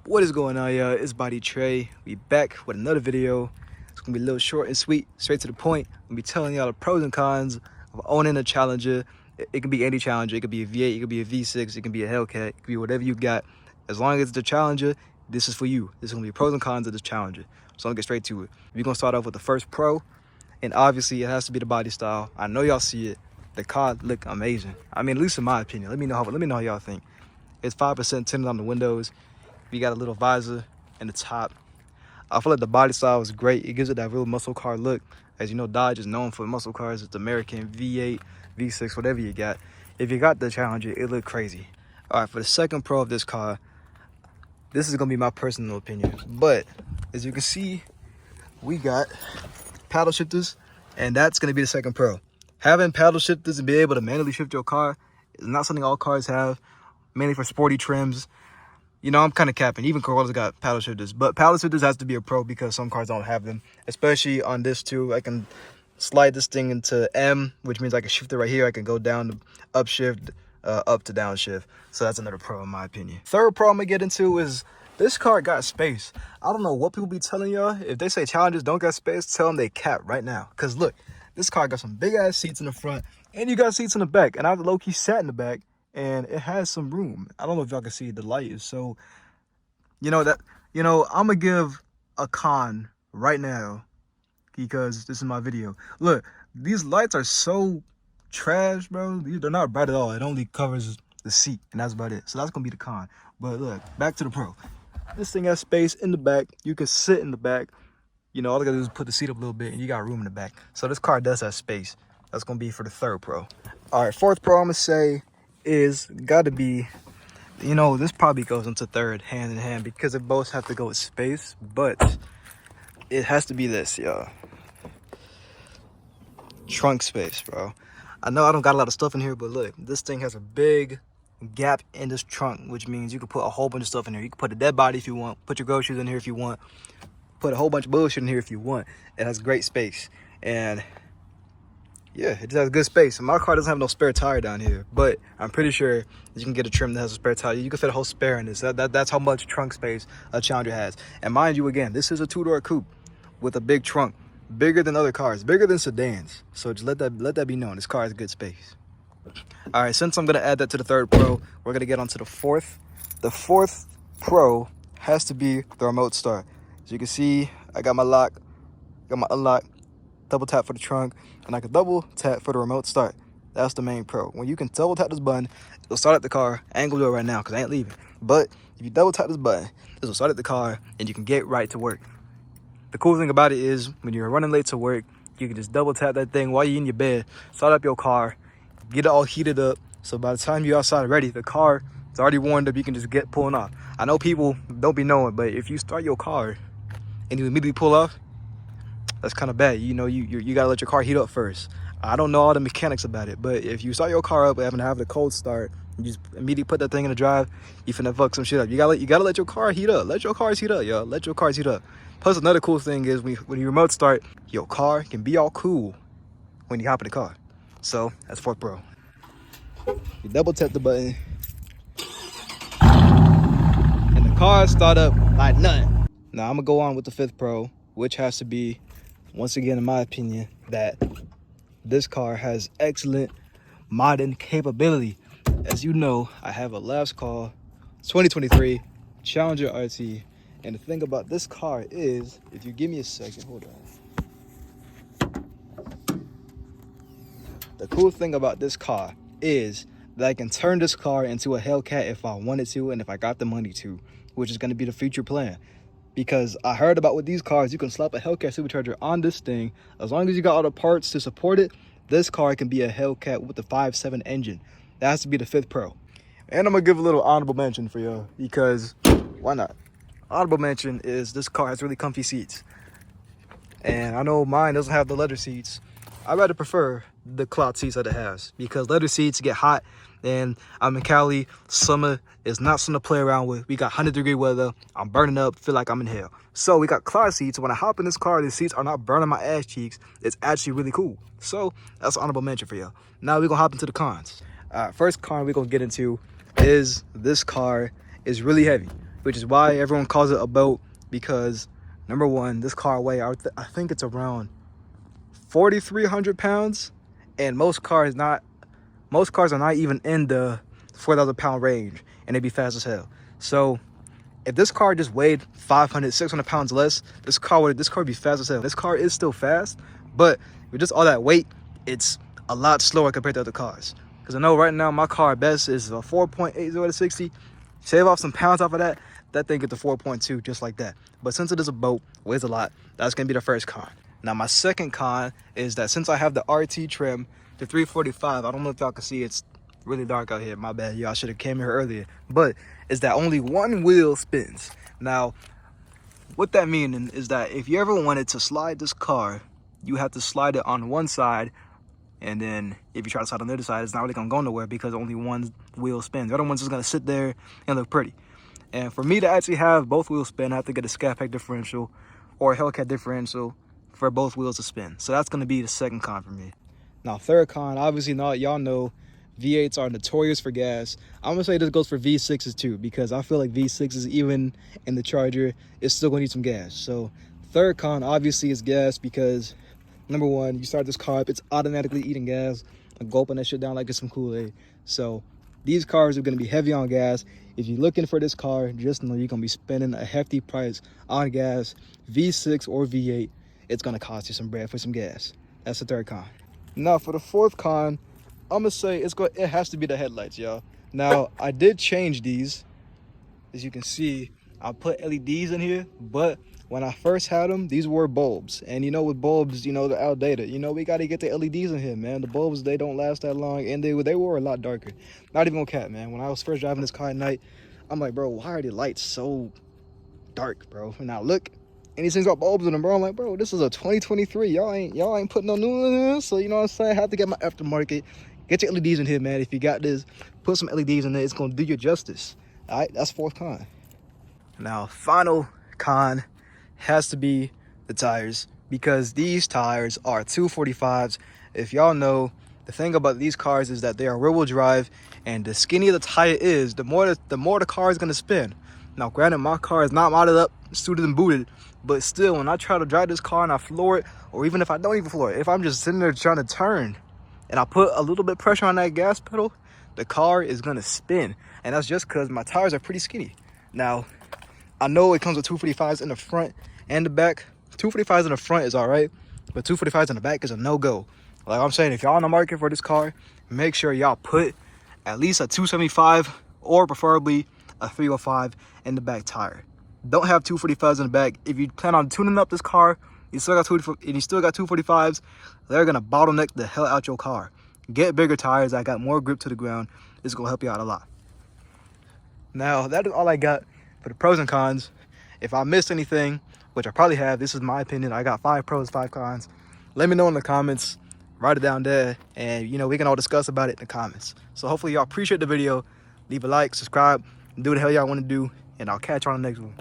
What is going on, y'all? It's BodiedTre. We back with another video. It's gonna be a little short and sweet, straight to the point. I'm gonna be telling y'all the pros and cons of owning a Challenger. It can be any Challenger. It could be a V8, it could be a V6, it can be a Hellcat, it could be whatever you got. As long as it's a Challenger, this is for you. This is gonna be pros and cons of this Challenger. So I'm gonna get straight to it. We're gonna start off with the first pro, and obviously it has to be the body style. I know y'all see it. The car look amazing. I mean, at least in my opinion. Let me know how y'all think. It's 5% tinted on the windows. We got a little visor in the top. I feel like the body style is great. It gives it that real muscle car look. As you know, Dodge is known for muscle cars. It's American V8, V6, whatever you got. If you got the Challenger, it look crazy. All right, for the second pro of this car, this is gonna be my personal opinion. But as you can see, we got paddle shifters, and that's gonna be the second pro. Having paddle shifters and be able to manually shift your car is not something all cars have, mainly for sporty trims. You know, I'm kind of capping. Even Corollas got paddle shifters, but paddle shifters has to be a pro because some cars don't have them, especially on this too. I can slide this thing into M, which means I can shift it right here. I can go down to upshift, up to downshift. So that's another pro in my opinion. Third pro I'm gonna get into is this car got space. I don't know what people be telling y'all. If they say Challengers don't got space, tell them they cap right now. Cause look, this car got some big ass seats in the front, and you got seats in the back. And I've low key sat in the back, and it has some room. I don't know if y'all can see the light is so, I'm gonna give a con right now because this is my video. Look, these lights are so trash, bro. They're not bright at all. It only covers the seat, and that's about it. So that's gonna be the con. But look, back to the pro. This thing has space in the back. You can sit in the back. You know, all I gotta do is put the seat up a little bit, and you got room in the back. So this car does have space. That's gonna be for the third pro. All right, fourth pro I'm gonna say is gotta be, this probably goes into third hand in hand because it both have to go with space, but it has to be this, y'all. Trunk space, bro. I know I don't got a lot of stuff in here, but look, this thing has a big gap in this trunk, which means you can put a whole bunch of stuff in here. You can put a dead body if you want, put your groceries in here if you want, put a whole bunch of bullshit in here if you want. It has great space, and yeah, it just has good space. And my car doesn't have no spare tire down here, but I'm pretty sure you can get a trim that has a spare tire. You can fit a whole spare in this. That's how much trunk space a Challenger has. And mind you, again, this is a two-door coupe with a big trunk, bigger than other cars, bigger than sedans. So just let that be known. This car has good space. All right, since I'm gonna add that to the third pro, we're gonna get on to the fourth. The fourth pro has to be the remote start. As you can see, I got my lock, got my unlock, double tap for the trunk, and I can double tap for the remote start. That's the main pro. When you can double tap this button, it'll start at the car. I ain't gonna do it right now because I ain't leaving. But if you double tap this button, this will start at the car, and you can get right to work. The cool thing about it is when you're running late to work, you can just double tap that thing while you're in your bed, start up your car, get it all heated up. So by the time you're outside ready, the car is already warmed up. You can just get pulling off. I know people don't be knowing, but if you start your car and you immediately pull off, that's kind of bad. You gotta let your car heat up first. I don't know all the mechanics about it, but if you start your car up having to have the cold start, you just immediately put that thing in the drive, you finna fuck some shit up. You gotta let your car heat up. Let your cars heat up, y'all. Let your cars heat up. Plus, another cool thing is when you remote start, your car can be all cool when you hop in the car. So that's fourth pro. You double tap the button, and the car start up like nothing. Now I'm gonna go on with the fifth pro, which has to be, once again, in my opinion, that this car has excellent modding capability. As you know, I have a last call 2023 Challenger RT, and the thing about this car is, if you give me a second, hold on. The cool thing about this car is that I can turn this car into a Hellcat if I wanted to, and if I got the money to, which is going to be the future plan. Because I heard about with these cars, you can slap a Hellcat supercharger on this thing. As long as you got all the parts to support it, this car can be a Hellcat with the 5.7 engine. That has to be the fifth pro. And I'm going to give a little honorable mention for y'all, because why not? Honorable mention is this car has really comfy seats. And I know mine doesn't have the leather seats. I rather prefer the cloth seats that it has, because leather seats get hot, and I'm in Cali. Summer is not something to play around with. We got 100-degree weather. I'm burning up, feel like I'm in hell. So we got cloth seats. When I hop in this car, the seats are not burning my ass cheeks. It's actually really cool. So that's an honorable mention for y'all. Now we're gonna hop into the cons. First con we're gonna get into is this car is really heavy. which is why everyone calls it a boat, because number one, this car weighs, I think it's around 4,300 pounds, and most cars are not even in the 4,000 pound range, and they'd be fast as hell. So if this car just weighed 500, 600 pounds less, this car would be fast as hell. This car is still fast, but with just all that weight, it's a lot slower compared to other cars. Because I know right now my car best is a 4.80 to 60. Shave off some pounds off of that, that thing gets to 4.2 just like that. But since it is a boat, weighs a lot, that's gonna be the first con. Now my second con is that since I have the RT trim, the 345, I don't know if y'all can see, it's really dark out here, my bad, y'all should have came here earlier, but is that only one wheel spins. Now what that means is that if you ever wanted to slide this car, you have to slide it on one side, and then if you try to slide on the other side, it's not really gonna go nowhere because only one wheel spins. The other one's just gonna sit there and look pretty. And for me to actually have both wheels spin, I have to get a scat pack differential or a Hellcat differential for both wheels to spin. So that's gonna be the second con for me. Now third con, obviously y'all know V8s are notorious for gas. I'm gonna say this goes for V6s too, because I feel like V6s, even in the Charger, is still gonna need some gas. So third con obviously is gas, because number one, you start this car up, it's automatically eating gas, and gulping that shit down like it's some Kool-Aid. So these cars are gonna be heavy on gas. If you're looking for this car, just know you're gonna be spending a hefty price on gas. V6 or V8, it's gonna cost you some bread for some gas. That's the third con. Now for the fourth con, I'm gonna say it has to be the headlights, y'all. Now I did change these. As you can see, I put LEDs in here, but when I first had them, these were bulbs. And you know, with bulbs, you know, they're outdated. You know, we gotta get the LEDs in here, man. The bulbs, they don't last that long, and they were a lot darker. Not even gonna cap, man. When I was first driving this car at night, I'm like, bro, why are the lights so dark, bro? And now look, and these things got bulbs in them, bro. I'm like, bro, this is a 2023. Y'all ain't putting no new ones in here. So you know what I'm saying? I have to get my aftermarket. Get your LEDs in here, man. If you got this, put some LEDs in there. It's gonna do you justice. All right, that's fourth con. Now, final con has to be the tires, because these tires are 245s. If y'all know, the thing about these cars is that they are rear-wheel drive, and the skinnier the tire is, the more the car is gonna spin. Now, granted, my car is not modded up, suited and booted, but still, when I try to drive this car and I floor it, or even if I don't even floor it, if I'm just sitting there trying to turn, and I put a little bit of pressure on that gas pedal, the car is gonna spin. And that's just because my tires are pretty skinny. Now, I know it comes with 245s in the front and the back. 245s in the front is all right, but 245s in the back is a no-go. Like I'm saying, if y'all in the market for this car, make sure y'all put at least a 275 or preferably a 305 in the back tire. Don't have 245s in the back. If you plan on tuning up this car, you still got 245s, they're gonna bottleneck the hell out your car. Get bigger tires that got more grip to the ground. It's gonna help you out a lot. Now, that is all I got for the pros and cons. If I missed anything, which I probably have, this is my opinion. I got 5 pros, 5 cons. Let me know in the comments. Write it down there, and you know, we can all discuss about it in the comments. So hopefully y'all appreciate the video. Leave a like, subscribe, do what the hell y'all want to do, and I'll catch you on the next one.